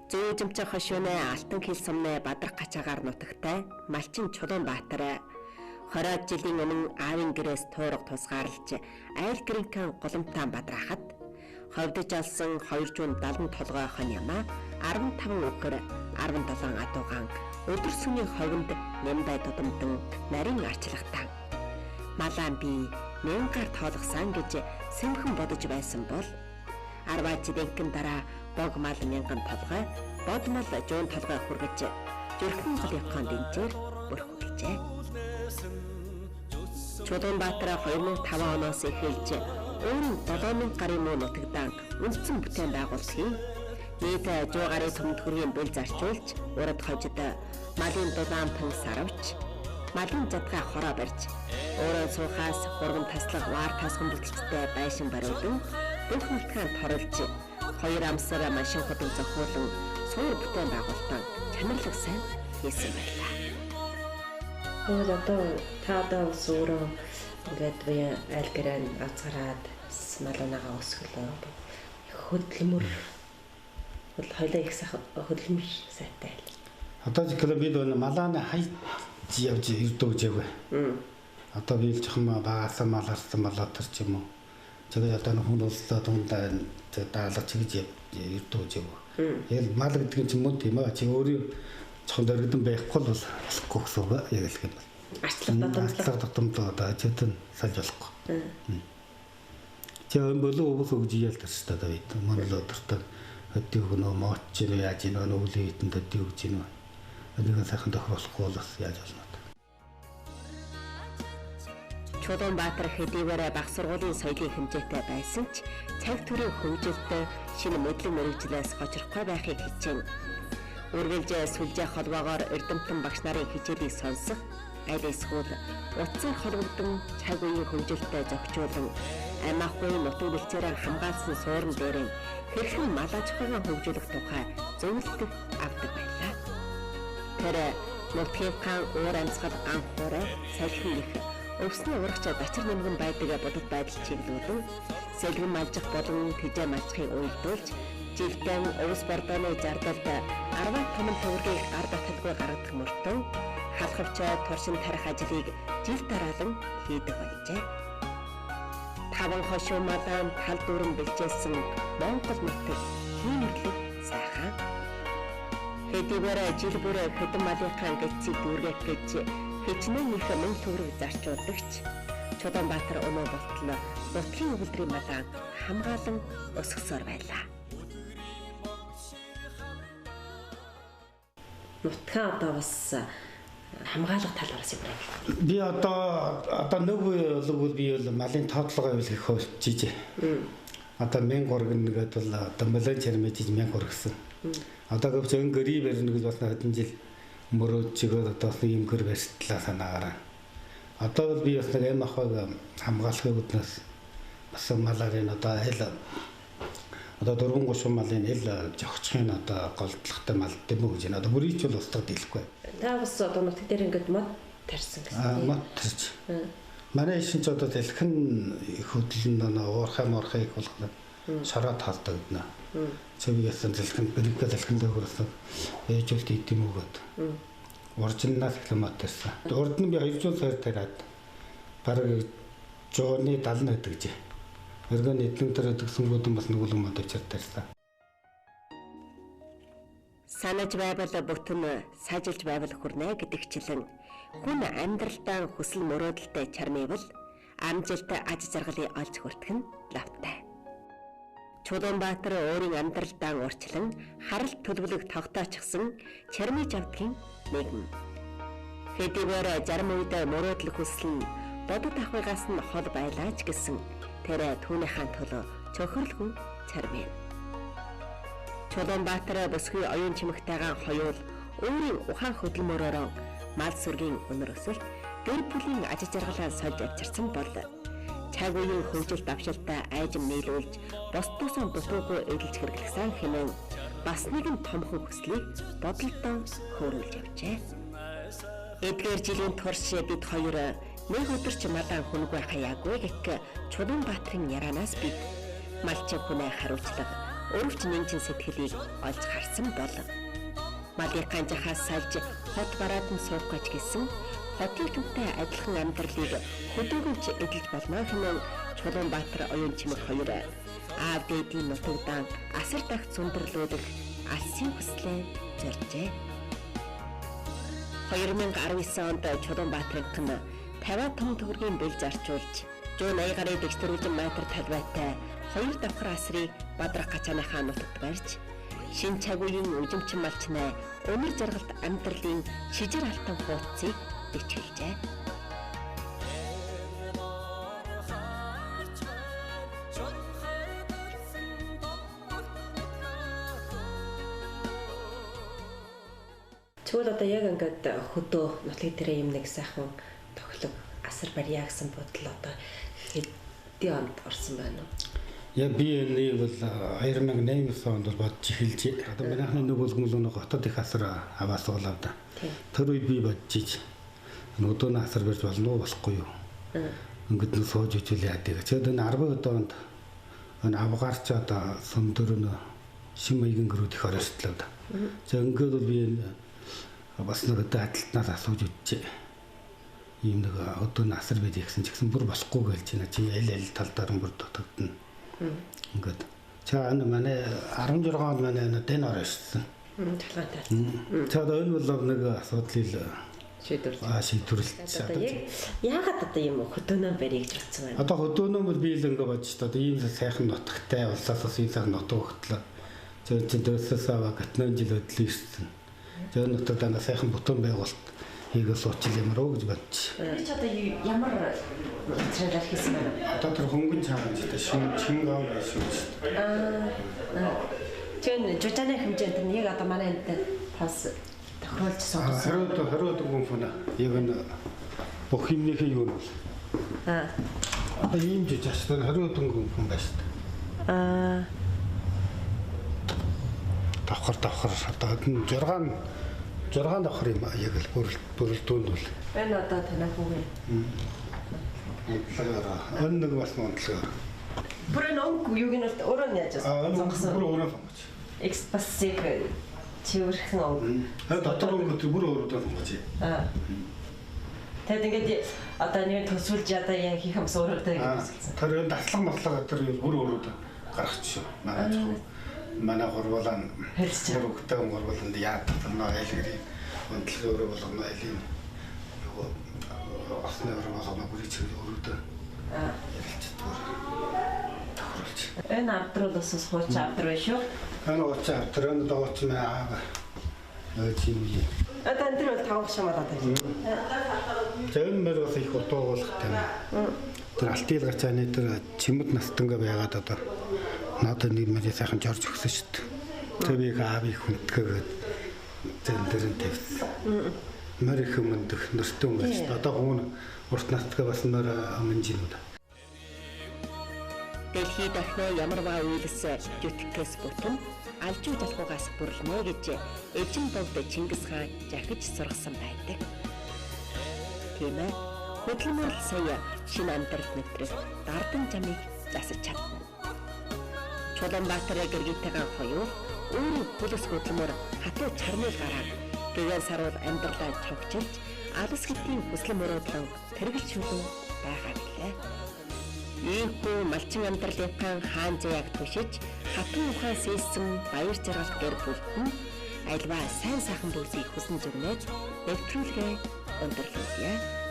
Зүүжимчин хошууны алтан хил сумны Бадрах гачаагаар нутагтай Малчин Чулуунбаатар 20 жилийн өмнө аавын гэрээс туурга тусгаарлаж айл гэрийнхэн голомтаан бадрахад ховдож алсан 270 толгой хон ямаа 15 үхэр 17 адуугаан өдөр сүний ховонд нямбай дудамдан нарийн арчлагтаа малаан би 1000-аар тоологсан гэж сэмхэн бодож байсан бол 10 жилийн дараа бог мал 1000 толгой бодмол жуун толгой хүргэж зүрхэн голынхон дэнчээр бүрхүүлжээ. Чулуунбаатар 2005 оноос эхэлж өөрийн 7000 гарын муу нутагдаан үндсэн бүтээн байгуулсан. Нийт 100 гарын төмтгөрийн бэл зарчуулж, урд хожид малын дулаамтан сарвч, малын задгай хороо барьж, өөрөө суухаас хурган таслах ваар тасган бүтэлцтэй байшин бариулан, бүх мөлтгөөнд торуулж, 2 амсар машин ходог зохиолон суур бүтээн байгуулсан чанарлаг сайн хийсэн байлаа. Тэгвэл одоо та одоо бас өөрөө ингээд бие айл гэрэн азгараад малуунагаа өсгөлөө хөдөлмөр бол хоёлаа их сайхан хөдөлмөр сайтай. Одоо зөвхөн бид малааны хай явж ирдэг гэжээ. Одоо би л жоохон багасаа мал арсан малаа төр ч юм уу. Тэгээд одоо хүн улсаа дундаа даалгаж гэж ирдэг гэжээ. Яг мал гэдэг нь ч юм уу тийм аа чи өөрөө жоохон дөргөдөн байхгүй бол болохгүй гэсэн үг яг л юм. Арчлага дутамдлаа одоо ажид нь салж болохгүй. Тэгвэл болов уу гэж ялтарч та бид манайд өдөртөө өдөө гэнэ моч яаж ийн өвлөө хитэнд өдөө гэж ийн. Энийг сайхан тохируулахгүй бол яаж болно. Чулуунбаатар хэдийгээр баг сургуулийн соёлын хэмжээтэй байсан ч цаг төрийн хөгжилтэй шинэ мэдлэг мэрэгжлээс хожирхгүй байхыг хичээн. Үргэлж сүлжээ холбоогоор эрдэмтэн багш нарын хичээлийг сонсох, аль эсвэл утсаар холбогдсон цаг үеийн хөгжилтэй зохицуулан амиахгүй нутаг дэлцээрээ хамгаалсан суурин дээр хэрхэн мал аж ахуйн хөгжүүлэх тухай зөвлөлт авдаг байлаа. Тэр нутгийн уур амьсгал анхуурай салхин их өвсний урагч бачир нэмгэн байдаг бодит байдал чиглүүлэн сэлгэн малжих болон тэжээ малжихыг уйлдуулж жилдэн өвс бордооны зардалд 10 томон төгрөгийг гар баталгүй гаргадаг мөртөө халахвч туршин тарих ажлыг жил дараалан хийдэг болжээ. 5 хошуу малаан тал дүүрэн бэлчээсэн Монгол нутаг хиймэрлэг сайхан. Хэдийгээр жил бүр хөдөн малынхаа гэлцийг дүүргэх гэж хичнээн их мөнгө төгрөг зарцуулдагч Чулуунбаатар өнөө болтол нутгийн өвөлдрийн малаан хамгаалан өсгсөөр байлаа. Нутгаа одоо бас хамгаалах талаараас юм байна. Би одоо нэг бол би бол малын тоотлогоо хэлэх хөвчиж. Одоо 1000 горгон нэгэд бол одоо малын чармэж 1000 горгсон. Одоо говч өнгөри барьна гэж бас хэдэн жил мөрөөдчигээр одоо ийм гэр барьтлаа санаагаараа. Одоо бол би бас нэг аим ахыг хамгаалахын үднээс бас маларын одоо айл одоо 4-3 малын ил жогчхын одоо голдлогтой мал дэм үү гэж байна. Одоо бүрийч бол устгад хэлэхгүй. Та бас одоо нутаг дээр ингээд мод тарьсан гэсэн. Мод тарьж. Манай ишин ч одоо дэлхэн хөдлөн уурхай муурхай их болгоно. Шороод халдаг гэнэ. Цэвэг ясан дэлхэн бэрэггээ дэлхэн дээр хүрсэн. Ээжүүлт идэм өгөөд. Оригинал километ тарьсан. Урд нь би 200 сая тараад бараг жууны 70 гэдэг гэж. Өргөн эдлэн дээр өгсөнгүүд бас нэг юм одоо тарьсан. Санаж байвал бүтэн сажилж байвал хүрнэ гэдэгчлэн хүн амьдралдаа хүсэл мөрөөдөлтэй чармайвал амжилт аж жаргалыг олж хүртэх нь лавтай. Чулуунбаатар өөрийн амьдралдаа урьдчилан харалт төлөвлөг тогтоочихсон чармайж авдгийн нэгэн. Хэдийгээр зарим үед мөрөөдөл хүсэл нь бодит ахуйгаас нь хол байлаач гэсэн тэр түүнийхэн төлөө цохирлгүй чармай. Чулуунбаатар босхи оюун чимэгтэйгээ хоёул өөрийн ухаан хөдөлмөрөөр мал сүргийн өнөр өсөлт гэр бүлийн аж жаргалаа сольж авчирсан бол цаг үеийн хөгжил давшилтаа айжим нийлүүлж босдоосоо дутуугүй эдэлж хэрэглэсэн хэмээн бас нэгэн томхон хүслийг бодолдоо хөөрүүлж явжээ. Эдгээр жилийн турш бид хоёр нэг өдөр ч малаа хүнгүй хаяагүй гэх Чулуунбаатарын ярианаас бид малчин хүнээ хариуцлага өрөвч нэмжин сэтгэлийг олж харсан болов. Малынхаа жахаас салж хот бараад нь суух гэж гисэн хотынхантай адилхан амьдралыг хөдөөгөвч эдэлж болно хэмээн Чулуунбаатар оюун чимэг хоёр аав дээдийн нутагдаан асар дахь зөндөрлүүлэх алсын хүслээ зоржээ. 2019 онд Чулуунбаатарын 50 том төгрөгийн бэл зарчуулж Жуун 80 гарын дэвтэрүүлэн метр талбайтай 2 давхар асрыг Бадрах Гачааныхаа нутагт барьж шин чагуугийн үжимчин малчнаа өнөр жаргалт амьдралын шижир алтан хуудсыг бичгэлжээ. Тэгвэл одоо яг ингээд хөдөө нотлог дээр юм нэг сайхан тоглог асар барьяа гэсэн бодол одоо хэдийн онд орсон байна уу? Я би энэ бол 2008 онд бол бодож эхэлж. Одоо манайхны нэг бүлгэмлүүн хотод их асар аваас болоо да. Тэр үед би бодож өдөөний асар барьж болно уу болохгүй юу? Ингээд нэг сууж ижил яа гэдэг. Тэгээд энэ 10 онд энэ авгаарч одоо сүмдөрнө шим маягийн гэрүүд их оршдлоо да. За ингээд бол би бас нэг адилтнаас асууж үтжээ. Ийм нэг өдөөний асар бид ихсэн ч гэсэн бүр болохгүй гэлж байна. Чи аль талдаар бүр дутагдана. Ингээд. За энэ манай 16 онд манай дэн оршсон. Талгаатай. За энэ бол нэг асуудлыг шийдвэрлэж. Одоо яагаад одоо ийм хөдөөнөө барьж бодсон байна? Одоо хөдөөнөө бол би л ингээд бодож та ийм сайхан нутагтай улсаас бас ийм сайхан нутаг өгтлөө. За чи дэсээс аваа гатнаа жил өдлөө ирсэн. За нутагт дандаа сайхан бүтэн байгуулалт хийгээ суучил ямар уу гэж бодож. Чи одоо ямар материалаар хийсэн байна? Одоо тэр хөнгөн чаамжтай шин гав байсан шүү дээ. Тэгвэл жужааны хэмжээнд нь яг одоо манай энд тас тохируулж суулгасан. Хариуд гүнфүнэ. Яг энэ бүх юмнийхээ юу нь бол. Одоо ийм жижигч тэр хариуд гүнфүн байна шүү дээ. Давхар одоо 6 давхар юм яг л бүрэлдүүнд бол. Энэ одоо танай хүүгээ. Энэ нэг бас мондлоо. Бүр нэг юуг нь өөрөө нь яаж сонгосон. Бүр өөрөө сонгож. Экспассив чивэрхэн ов. Дотор өнгөт бүр өөрөө сонгож. Тэгэд ингээд одоо нэг төсвөлж одоо яг хийх юмс өөрөө гэсэн. Тэр датлаг матлага тэр бүр өөрөө гаргачих шүү. Манай гурвуулаа хөрөгтэй гурвууланд яадаг нөө айл гэрийн өндлөг өөрөө болгоно айлын юу осны өөрөө болгоно бүрий чиг өөрөө ярилцдаг. Тохируулж. Энэ авдрал бас хууч авдар байна шүү. Энэ хууч авдар энэ дооч мэ аа. Чимээ. Одоо энэ бол тавх шамаад байна. Зөв мөр бас их утга болох юм. Тэр алтил гацааны тэр чимэд настанга байгаад одоо надад нэг мөрий сайхан жорж өгсөн шүү дээ. Тэр би аавыг хүндгээд зэн дэрэн тавьсан. Мөрий хүмүүндх нэртэн байж одоо хүн урт настгаа бас мөр амжин уу. Дэлхий дахны ямарваа үйлс жүтгэс бүтэн алжуу залхуугаас бүрлэнэ гэж эзэн богд Чингис хаан жахиж сургасан байдаг. Тийм ээ. Хөдөлмөрл сая шинэ амьдралд нэвтрэх дардан жамыг засаж чадна. Чулуунбаатар гэргийтэйгээ хоёр өөрийн хөлөс хөдөлмөр хатуу чармыг гараад гэгээр саруул амьдралаа цогчилж алс гэдгийн хүслэн мөрөөдлөн тэргэлж шүлэн байгаа билээ. Ийхүү малчин амьдралынхаа хаан заяаг түшиж хатуу ухаан сэлсэн баяр жаргал гэр бүлтэн альва сайн сайхан бүсийг хүсэн зүгнээд нэвтрүүлгээ өндөрлөе.